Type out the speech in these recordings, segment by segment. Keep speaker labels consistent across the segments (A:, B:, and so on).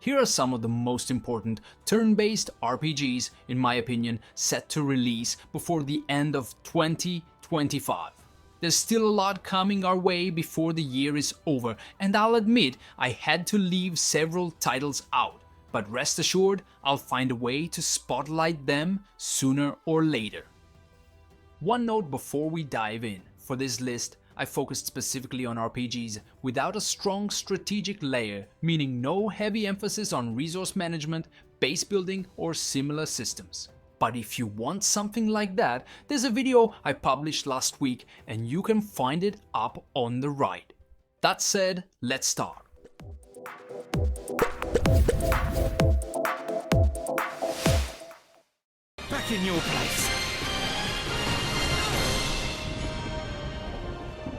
A: Here are some of the most important turn-based RPGs, in my opinion, set to release before the end of 2025. There's still a lot coming our way before the year is over, and I'll admit I had to leave several titles out, but rest assured I'll find a way to spotlight them sooner or later. One note before we dive in: for this list I focused specifically on RPGs without a strong strategic layer, meaning no heavy emphasis on resource management, base building or similar systems. But if you want something like that, there's a video I published last week and you can find it up on the right. That said, let's start.
B: Back in your place.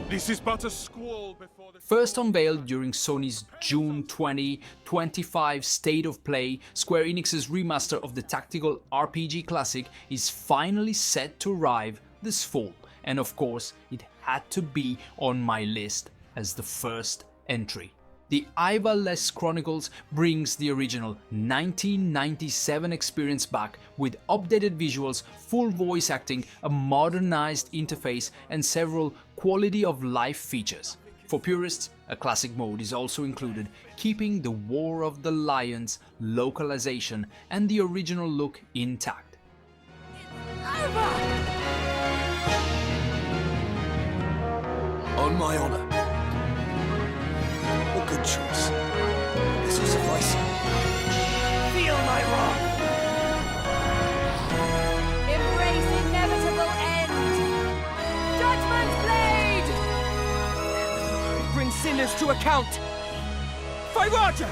B: This is but a squall before the...
A: First unveiled during Sony's June 2025 State of Play, Square Enix's remaster of the tactical RPG classic is finally set to arrive this fall, and of course it had to be on my list as the first entry. The Ivalice Chronicles brings the original 1997 experience back with updated visuals, full voice acting, a modernized interface and several quality of life features. For purists, a classic mode is also included, keeping the War of the Lions localization and the original look intact.
C: On my honor. A good choice. This will suffice.
B: Feel my wrath!
D: Embrace inevitable end! Judgment blade!
B: Bring sinners to account! Fight Roger!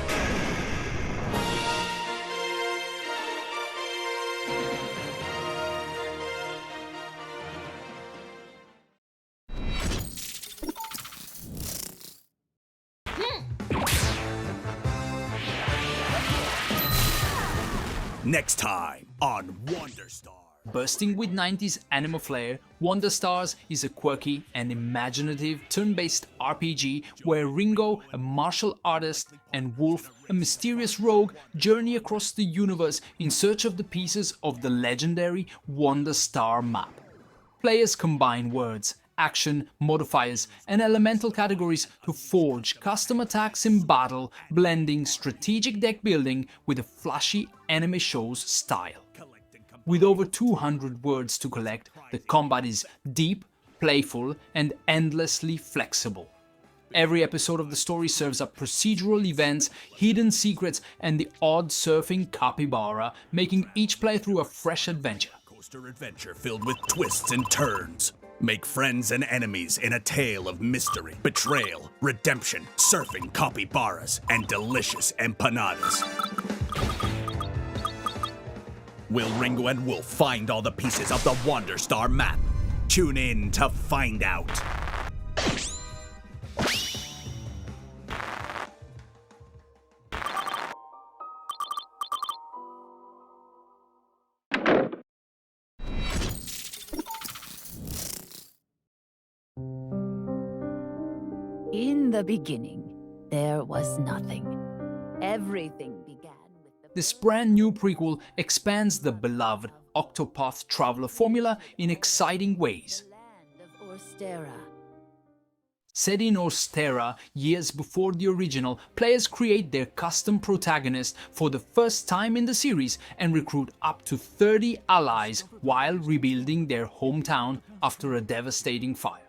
C: Next time on Wonder Star.
A: Bursting with 90s anime flair, Wonder Stars is a quirky and imaginative turn-based RPG where Ringo, a martial artist, and Wolf, a mysterious rogue, journey across the universe in search of the pieces of the legendary Wonder Star map. Players combine words, action, modifiers, and elemental categories to forge custom attacks in battle, blending strategic deck building with a flashy anime show's style. With over 200 words to collect, the combat is deep, playful, and endlessly flexible. Every episode of the story serves up procedural events, hidden secrets, and the odd surfing capybara, making each playthrough a fresh adventure.
C: Coaster adventure filled with twists and turns. Make friends and enemies in a tale of mystery, betrayal, redemption, surfing capybaras, and delicious empanadas. Will Ringo and Wolf find all the pieces of the Wonder Star map? Tune in to find out.
E: In the beginning, there was nothing. Everything began with the...
A: This brand new prequel expands the beloved Octopath Traveler formula in exciting ways.
E: land of Orstera.
A: Set in Orstera years before the original, players create their custom protagonist for the first time in the series and recruit up to 30 allies while rebuilding their hometown after a devastating fire.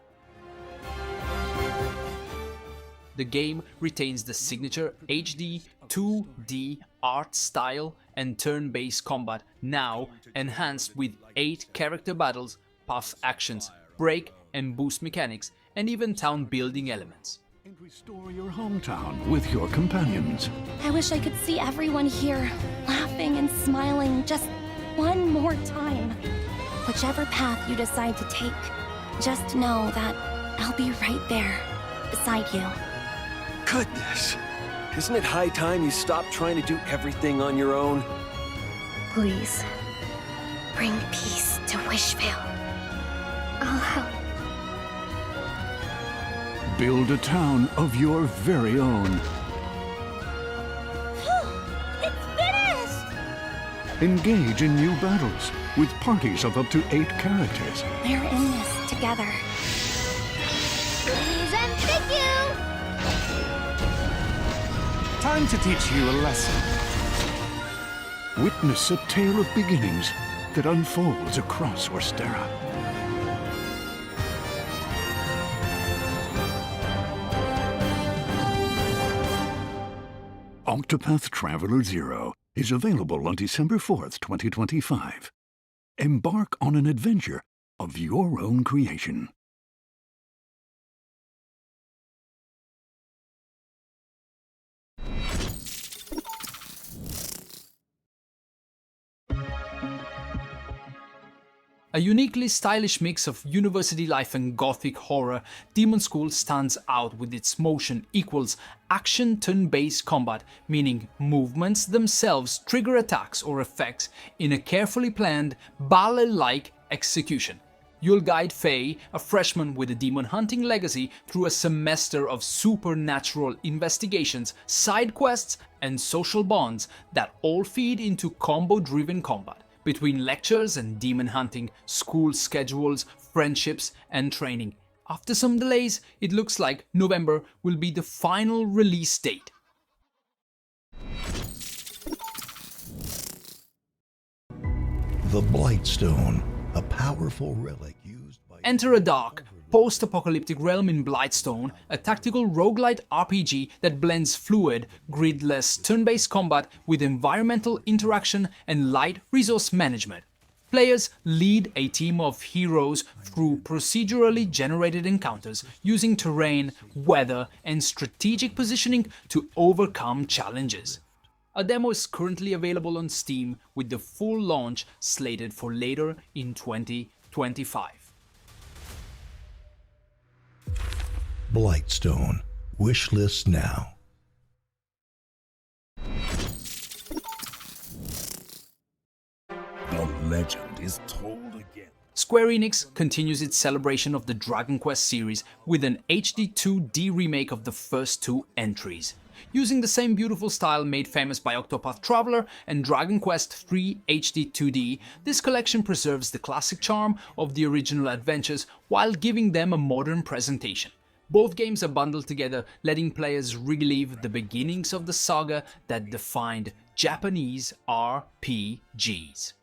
A: The game retains the signature HD 2D art style and turn-based combat, now enhanced with 8 character battles, path actions, break and boost mechanics, and even town building elements.
F: And restore your hometown with your companions.
D: I wish I could see everyone here, laughing and smiling just one more time. Whichever path you decide to take, just know that I'll be right there, beside you.
C: Goodness. Isn't it high time you stop trying to do everything on your own?
D: Please, bring peace to Wishvale. I'll help.
F: Build a town of your very own. Engage in new battles with parties of up to 8 characters.
D: They're in this together. Please and thank you!
B: Time to teach you a lesson.
F: Witness a tale of beginnings that unfolds across Orstera. Octopath Traveler 0 is available on December 4th, 2025. Embark on an adventure of your own creation.
A: A uniquely stylish mix of university life and gothic horror, Demonschool stands out with its motion equals action turn-based combat, meaning movements themselves trigger attacks or effects in a carefully planned, ballet-like execution. You'll guide Faye, a freshman with a demon hunting legacy, through a semester of supernatural investigations, side quests, and social bonds that all feed into combo-driven combat. Between lectures and demon hunting, school schedules, friendships, and training. After some delays, it looks like November will be the final release date.
G: The Blightstone, a powerful relic used by...
A: Enter a dark, post-apocalyptic realm in Blightstone, a tactical roguelite RPG that blends fluid, gridless, turn-based combat with environmental interaction and light resource management. Players lead a team of heroes through procedurally generated encounters using terrain, weather, and strategic positioning to overcome challenges. A demo is currently available on Steam with the full launch slated for later in 2025.
G: Blightstone. Wishlist now.
C: The legend is told again.
A: Square Enix continues its celebration of the Dragon Quest series with an HD 2D remake of the first 2 entries. Using the same beautiful style made famous by Octopath Traveler and Dragon Quest 3 HD 2D, this collection preserves the classic charm of the original adventures while giving them a modern presentation. Both games are bundled together, letting players relive the beginnings of the saga that defined Japanese RPGs.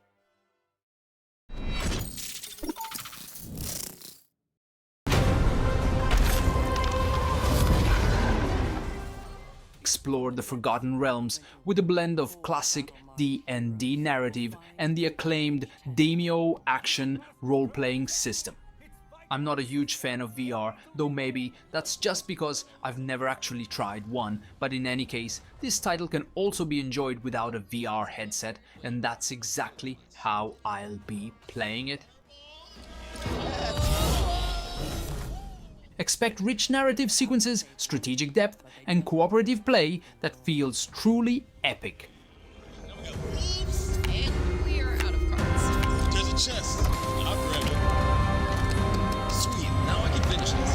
A: Explore the Forgotten Realms with a blend of classic D&D narrative and the acclaimed Demeo action role-playing system. I'm not a huge fan of VR, though maybe that's just because I've never actually tried one, but in any case, this title can also be enjoyed without a VR headset, and that's exactly how I'll be playing it. Expect rich narrative sequences, strategic depth, and cooperative play that feels truly epic.
H: And we are out of cards.
I: There's a chest. I'll grab it. Sweet, now I can finish this.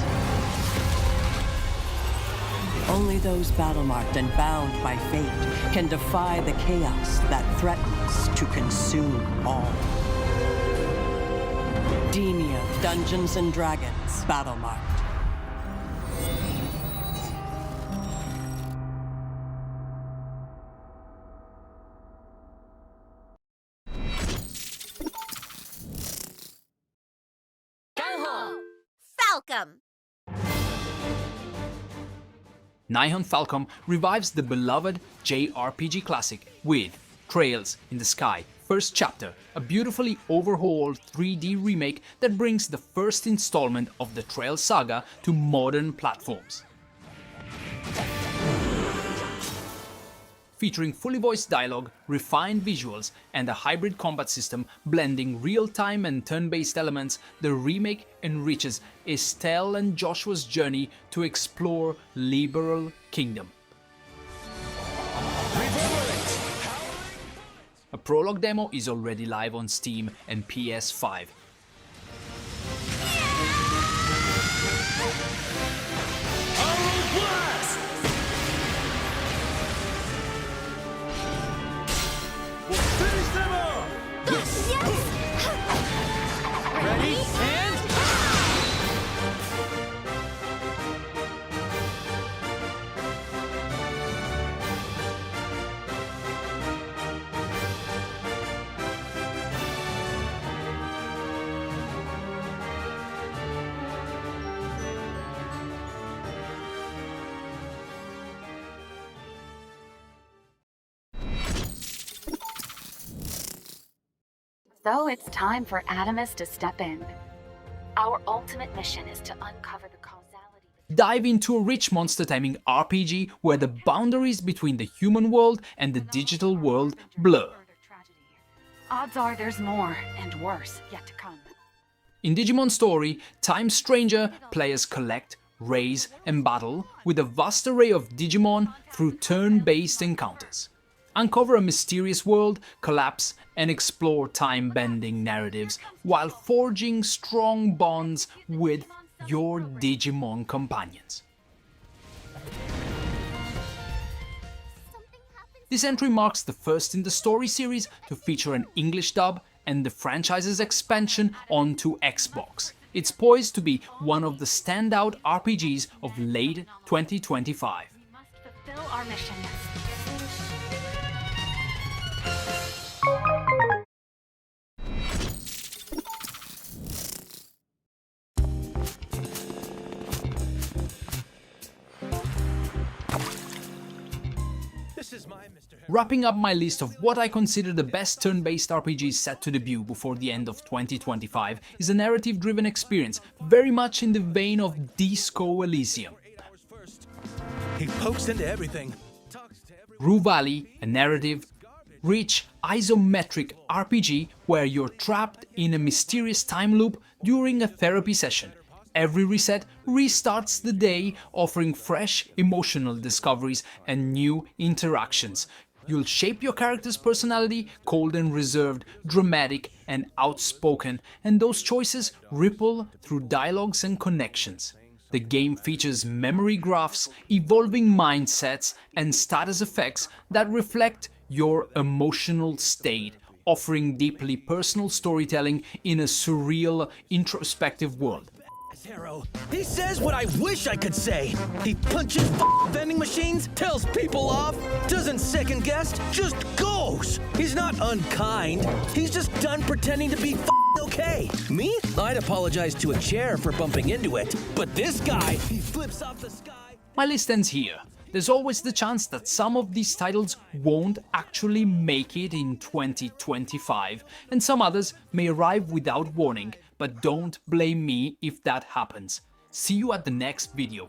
J: Only those battlemarked and bound by fate can defy the chaos that threatens to consume all. Demeo, Dungeons & Dragons, Battlemarked.
D: Falcom!
A: Nihon Falcom revives the beloved JRPG classic with Trails in the Sky First Chapter, a beautifully overhauled 3D remake that brings the first installment of the Trails saga to modern platforms. Featuring fully voiced dialogue, refined visuals, and a hybrid combat system blending real-time and turn-based elements, the remake enriches Estelle and Joshua's journey to explore Liberal Kingdom. A prologue demo is already live on Steam and PS5.
B: Finish them
K: though it's time for Adamus to step in. Our ultimate mission is to uncover the causality.
A: Dive into a rich monster taming RPG where the boundaries between the human world and the digital world blur.
K: Odds are there's more and worse yet to come.
A: In Digimon Story, Time Stranger, players collect, raise and battle with a vast array of Digimon through turn-based encounters. Uncover a mysterious world, collapse and explore time-bending narratives while forging strong bonds with your Digimon companions. This entry marks the first in the story series to feature an English dub and the franchise's expansion onto Xbox. It's poised to be one of the standout RPGs of late 2025.
K: We must fulfill our mission.
A: Wrapping up my list of what I consider the best turn-based RPGs set to debut before the end of 2025 is a narrative-driven experience, very much in the vein of Disco Elysium.
L: He pokes into everything.
A: Rue Valley, a narrative-rich isometric RPG where you're trapped in a mysterious time loop during a therapy session. Every reset restarts the day, offering fresh emotional discoveries and new interactions. You'll shape your character's personality, cold and reserved, dramatic and outspoken, and those choices ripple through dialogues and connections. The game features memory graphs, evolving mindsets, and status effects that reflect your emotional state, offering deeply personal storytelling in a surreal, introspective world.
L: He says what I wish I could say. He punches vending machines, tells people off, doesn't second guess, just goes. He's not unkind. He's just done pretending to be okay. Me? I'd apologize to a chair for bumping into it. But this guy, he flips off the sky.
A: My list ends here. There's always the chance that some of these titles won't actually make it in 2025, and some others may arrive without warning, but don't blame me if that happens. See you at the next video.